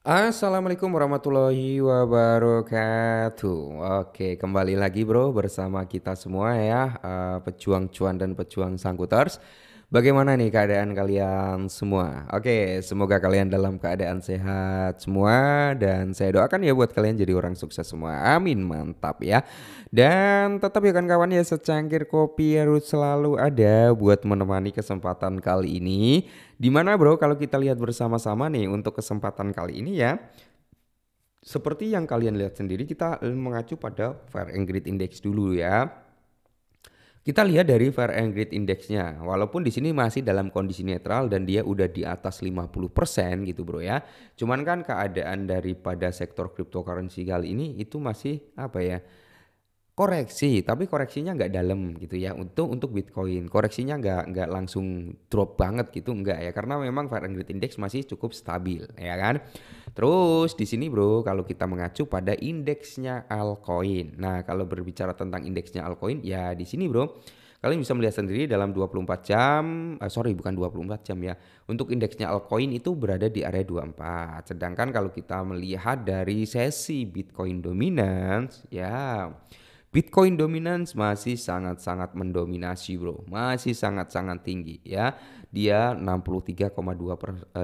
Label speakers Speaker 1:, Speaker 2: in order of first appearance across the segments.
Speaker 1: Assalamualaikum warahmatullahi wabarakatuh. Oke, kembali lagi bro bersama kita semua ya, pejuang cuan dan pejuang sangkuters. Bagaimana nih keadaan kalian semua? Oke, semoga kalian dalam keadaan sehat semua dan saya doakan ya buat kalian jadi orang sukses semua. Amin, mantap ya. Dan tetap ya kawan-kawan ya, secangkir kopi harus selalu ada buat menemani kesempatan kali ini. Dimana bro kalau kita lihat bersama-sama nih untuk kesempatan kali ini ya, seperti yang kalian lihat sendiri kita mengacu pada Fair and Greed Index dulu ya. Kita lihat dari Fair and Greed Index-nya. Walaupun di sini masih dalam kondisi netral dan dia udah di atas 50% gitu bro ya. Cuman kan keadaan daripada sektor cryptocurrency kali ini itu masih apa ya? Koreksi, tapi koreksinya nggak dalam gitu ya. Untuk Bitcoin, koreksinya nggak langsung drop banget gitu, nggak ya. Karena memang Fair and Greed Index masih cukup stabil, ya kan. Terus di sini bro, kalau kita mengacu pada indeksnya altcoin. Nah, kalau berbicara tentang indeksnya altcoin, ya di sini bro, kalian bisa melihat sendiri dalam 24 jam, sorry bukan 24 jam ya. Untuk indeksnya altcoin itu berada di area 24. Sedangkan kalau kita melihat dari sesi Bitcoin dominance, ya Bitcoin dominance masih sangat-sangat mendominasi bro, masih sangat-sangat tinggi ya. Dia 63,2%.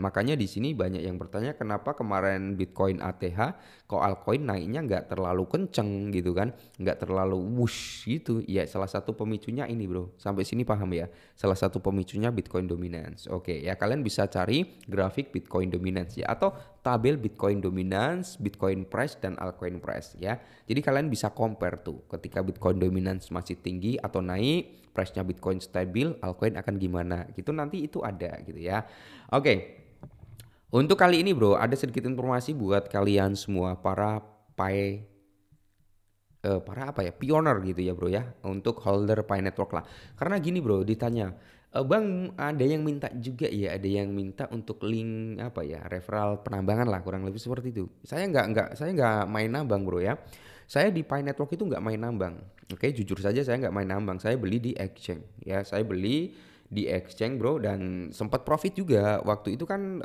Speaker 1: Makanya di sini banyak yang bertanya kenapa kemarin Bitcoin ATH kok altcoin naiknya nggak terlalu kenceng gitu kan, nggak terlalu wush gitu. Ya salah satu pemicunya ini bro, sampai sini paham ya. Salah satu pemicunya Bitcoin dominance. Oke ya, kalian bisa cari grafik Bitcoin dominance ya, atau tabel Bitcoin dominance, Bitcoin price dan altcoin price ya. Jadi kalian bisa compare tuh ketika Bitcoin dominance masih tinggi atau naik, price-nya Bitcoin stabil, altcoin akan gimana gitu, nanti itu ada gitu ya. Oke, untuk kali ini bro ada sedikit informasi buat kalian semua para Pi para apa ya, pioner gitu ya bro ya, untuk holder Pi Network lah. Karena gini bro, ditanya bang ada yang minta juga ya, ada yang minta untuk link apa ya, referral penambangan lah, kurang lebih seperti itu. Saya nggak main nambang bro ya. Saya di Pi Network itu nggak main nambang. Oke, jujur saja saya nggak main nambang. Saya beli di exchange ya, saya beli di exchange bro, dan sempat profit juga waktu itu kan.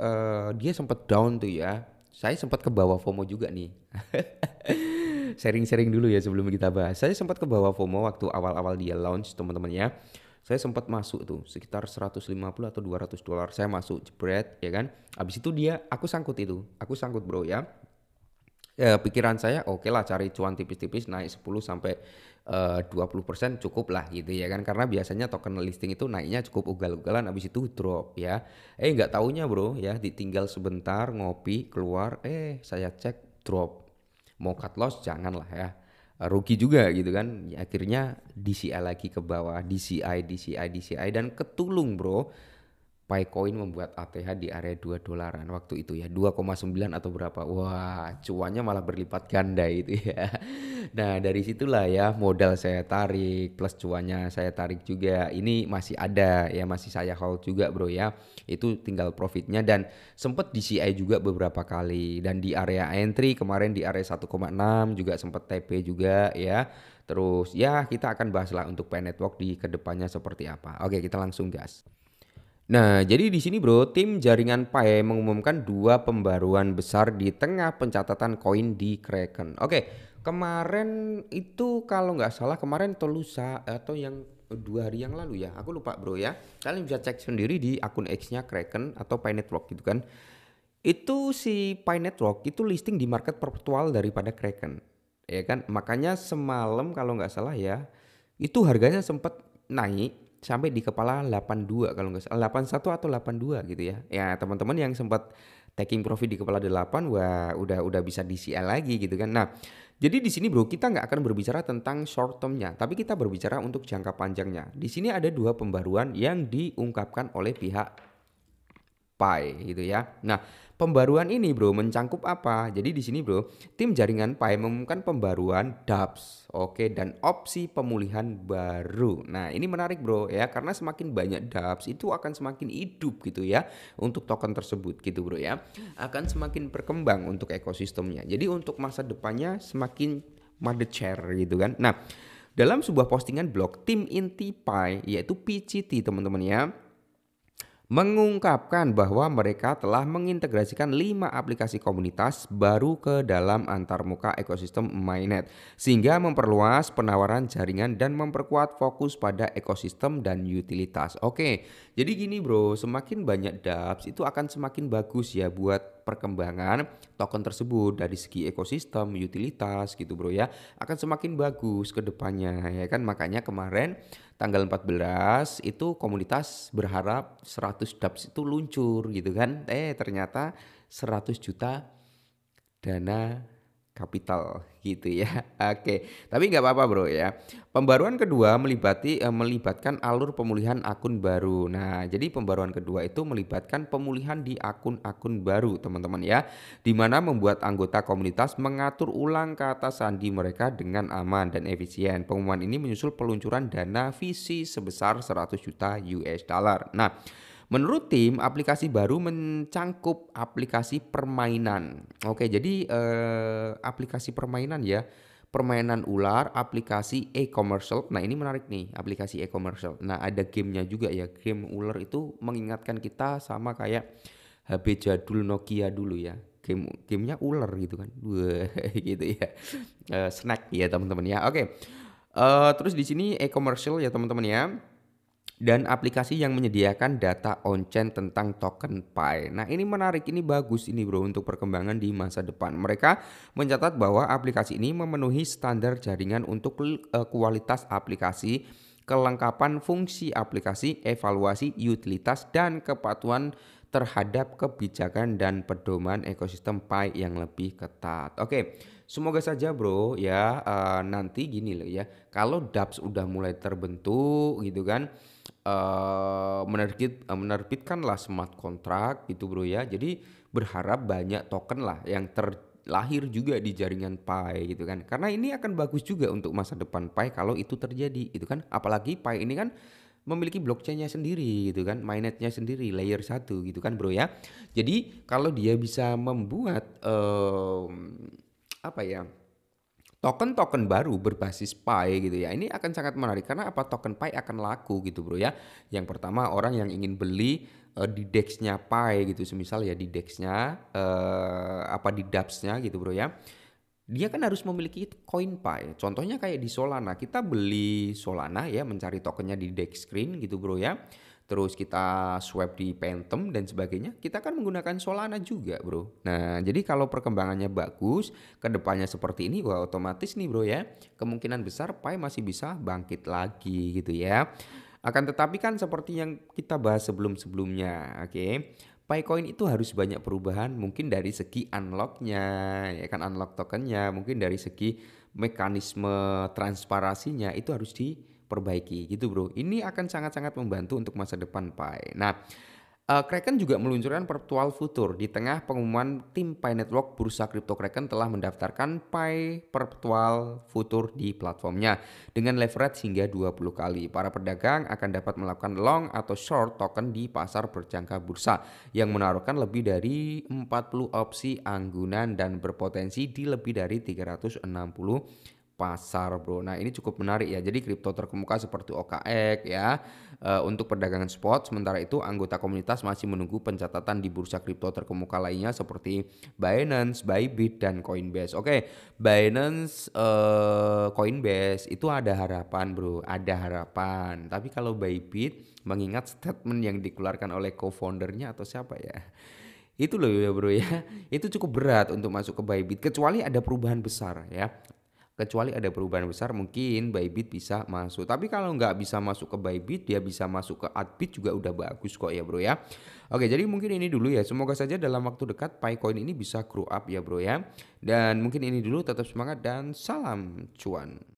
Speaker 1: Dia sempat down tuh ya. Saya sempat ke bawah FOMO juga nih. Sharing-sharing dulu ya sebelum kita bahas. Saya sempat ke bawah FOMO waktu awal-awal dia launch teman-teman ya. Saya sempat masuk tuh sekitar 150 atau $200. Saya masuk jebret ya kan. Habis itu dia aku sangkut itu. Aku sangkut bro ya. Ya, pikiran saya oke lah cari cuan tipis-tipis naik 10 sampai 20% cukup lah gitu ya kan, karena biasanya token listing itu naiknya cukup ugal-ugalan habis itu drop ya. Nggak taunya bro ya, ditinggal sebentar ngopi keluar, saya cek drop. Mau cut loss jangan lah ya. Rugi juga gitu kan. Ya, akhirnya DCI lagi ke bawah, DCI dan ketulung bro. Picoin membuat ATH di area 2 dolaran waktu itu ya, 2,9 atau berapa. Wah, cuannya malah berlipat ganda itu ya. Nah, dari situlah ya modal saya tarik plus cuannya saya tarik juga. Ini masih ada ya, masih saya hold juga bro ya. Itu tinggal profitnya, dan sempet DCI juga beberapa kali, dan di area entry kemarin di area 1,6 juga sempet TP juga ya. Terus ya kita akan bahas lah untuk Pi Network di kedepannya seperti apa. Oke, kita langsung gas. Nah, jadi di sini bro, tim jaringan Pi mengumumkan dua pembaruan besar di tengah pencatatan koin di Kraken. Oke, kemarin itu kalau nggak salah kemarin atau lusa atau yang 2 hari yang lalu ya, aku lupa bro ya. Kalian bisa cek sendiri di akun X-nya Kraken atau Pi Network gitu kan. Itu si Pi Network itu listing di market perpetual daripada Kraken. Ya kan, makanya semalam kalau nggak salah ya, itu harganya sempat naik sampai di kepala 82 kalau nggak salah, 81 atau 82 gitu ya. Ya teman-teman yang sempat taking profit di kepala 8, wah udah bisa DCL lagi gitu kan. Nah, jadi di sini bro kita nggak akan berbicara tentang short termnya, tapi kita berbicara untuk jangka panjangnya. Di sini ada dua pembaruan yang diungkapkan oleh pihak Pi gitu ya. Nah, pembaruan ini bro mencangkup apa? Jadi di sini bro, tim jaringan Pi mengumumkan pembaruan dApps, oke, dan opsi pemulihan baru. Nah, ini menarik bro ya, karena semakin banyak dApps itu akan semakin hidup gitu ya untuk token tersebut gitu bro ya. Akan semakin berkembang untuk ekosistemnya. Jadi untuk masa depannya semakin market share gitu kan. Nah, dalam sebuah postingan blog tim inti Pi yaitu PCT teman-teman ya, mengungkapkan bahwa mereka telah mengintegrasikan 5 aplikasi komunitas baru ke dalam antarmuka ekosistem mainnet, sehingga memperluas penawaran jaringan dan memperkuat fokus pada ekosistem dan utilitas. Oke, jadi gini bro, semakin banyak dApps itu akan semakin bagus ya buat perkembangan token tersebut dari segi ekosistem, utilitas gitu bro ya, akan semakin bagus ke depannya ya kan. Makanya kemarin tanggal 14 itu komunitas berharap 100 dApps itu luncur gitu kan. Ternyata 100 juta dana kapital gitu ya. Oke, tapi nggak apa-apa bro ya. Pembaruan kedua melibatkan alur pemulihan akun baru. Nah, jadi pembaruan kedua itu melibatkan pemulihan di akun-akun baru teman-teman ya. Di mana membuat anggota komunitas mengatur ulang kata sandi mereka dengan aman dan efisien. Pengumuman ini menyusul peluncuran dana VC sebesar 100 juta US dollar. Nah, menurut tim, aplikasi baru mencangkup aplikasi permainan. Oke, jadi aplikasi permainan ya, permainan ular, aplikasi e-commercial. Nah, ini menarik nih, aplikasi e-commercial. Nah, ada gamenya juga ya. Game ular itu mengingatkan kita sama kayak HP jadul Nokia dulu ya. Gamenya ular gitu kan. Wah, gitu ya. Snack ya teman-teman ya. Oke. Terus di sini e-commercial ya teman-teman ya, dan aplikasi yang menyediakan data on-chain tentang token Pi. Nah, ini menarik, ini bagus ini bro untuk perkembangan di masa depan. Mereka mencatat bahwa aplikasi ini memenuhi standar jaringan untuk kualitas aplikasi, kelengkapan fungsi aplikasi, evaluasi utilitas, dan kepatuhan terhadap kebijakan dan pedoman ekosistem Pi yang lebih ketat. Oke, semoga saja bro ya, nanti gini loh ya, kalau dApps udah mulai terbentuk gitu kan, menerbitkanlah smart contract gitu bro ya. Jadi berharap banyak token lah yang terlahir juga di jaringan Pi gitu kan. Karena ini akan bagus juga untuk masa depan Pi kalau itu terjadi gitu kan. Apalagi Pi ini kan memiliki blockchainnya sendiri gitu kan, mainnetnya sendiri layer 1 gitu kan bro ya. Jadi kalau dia bisa membuat apa ya, token-token baru berbasis Pi gitu ya. Ini akan sangat menarik karena apa? Token Pi akan laku gitu bro ya. Yang pertama orang yang ingin beli di DEX-nya Pi gitu, semisal ya di DEX-nya apa di dApps-nya gitu bro ya. Dia kan harus memiliki koin Pi. Contohnya kayak di Solana, kita beli Solana ya, mencari tokennya di DEX Screen gitu bro ya. Terus kita swap di Phantom dan sebagainya, kita kan menggunakan Solana juga bro. Nah, jadi kalau perkembangannya bagus, kedepannya seperti ini, wah otomatis nih bro ya, kemungkinan besar Pi masih bisa bangkit lagi gitu ya. Akan tetapi kan seperti yang kita bahas sebelum-sebelumnya, oke. Picoin itu harus banyak perubahan, mungkin dari segi unlocknya, ya kan, unlock tokennya, mungkin dari segi mekanisme transparasinya itu harus diperbaiki gitu bro. Ini akan sangat-sangat membantu untuk masa depan Pi. Nah, Kraken juga meluncurkan Perpetual Future. Di tengah pengumuman tim Pi Network, bursa kripto Kraken telah mendaftarkan Pi Perpetual Future di platformnya dengan leverage hingga 20 kali. Para pedagang akan dapat melakukan long atau short token di pasar berjangka bursa yang menaruhkan lebih dari 40 opsi anggunan dan berpotensi di lebih dari 360 pasar bro. Nah ini cukup menarik ya. Jadi kripto terkemuka seperti OKX ya, untuk perdagangan spot. Sementara itu anggota komunitas masih menunggu pencatatan di bursa kripto terkemuka lainnya seperti Binance, Bybit, dan Coinbase. Oke, Binance, Coinbase itu ada harapan bro, ada harapan. Tapi kalau Bybit, mengingat statement yang dikeluarkan oleh co-foundernya atau siapa ya, itu loh ya bro ya, itu cukup berat untuk masuk ke Bybit kecuali ada perubahan besar ya. Kecuali ada perubahan besar mungkin Bybit bisa masuk. Tapi kalau nggak bisa masuk ke Bybit, dia bisa masuk ke Adbit juga udah bagus kok ya bro ya. Oke, jadi mungkin ini dulu ya. Semoga saja dalam waktu dekat Picoin ini bisa grow up ya bro ya. Dan mungkin ini dulu, tetap semangat dan salam cuan.